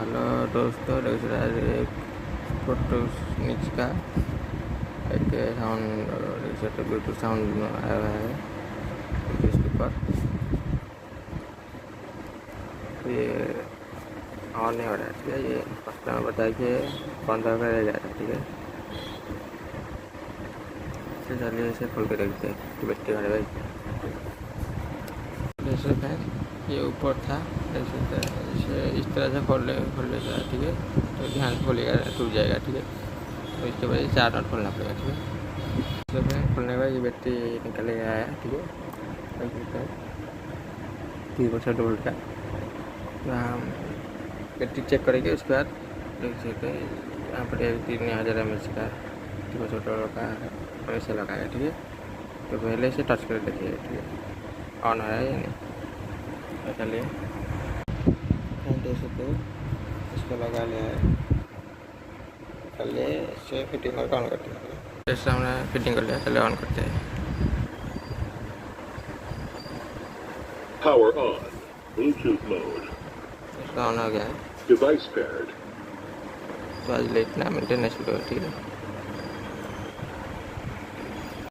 Hello दोस्तों, देख रहा है एक फोटोनिक्स का एक साउंड देख सकते, ब्लूटूथ साउंड आया हुआ है इसके ऊपर। तो ये ऑन नहीं हो रहा है, ठीक है। ये फर्स्ट टाइम बताया कि बंद होकर रह जाएगा, ठीक है। तो चलिए इसे खोल के देखते हैं कि बैटरी वाले भाई देख सकते हैं। ये ऊपर था, देख सकते हैं। इसे इस तरह से खोल लेता है, ठीक है। तो ध्यान से खोलेगा, टूट जाएगा, ठीक है। तो इसके बाद 4 नट खोलना पड़ेगा, ठीक है। तो फिर खोलने के बाद ये बैटरी निकल गया है, ठीक है। देख सकते हैं 3% वोल्ट का। तो हम बैटरी चेक करेंगे, उसके बाद देख सकते हैं यहाँ पर 3000 mAh का 3% वोल्ट का ऐसे लगाया, ठीक है। तो पहले से टच कर देखिए, ठीक है, ऑन है या नहीं। चलिए देख सकते हो, इसको लगा लिया है। चलिए इसे फिटिंग करके ऑन करते हैं। जैसे हमने फिटिंग कर लिया, चलिए ऑन करते हैं। Power on. Bluetooth mode. इसका ऑन हो गया है। Device paired. तो आज लेट ना मेंटेनेंस वीडियो, ठीक है।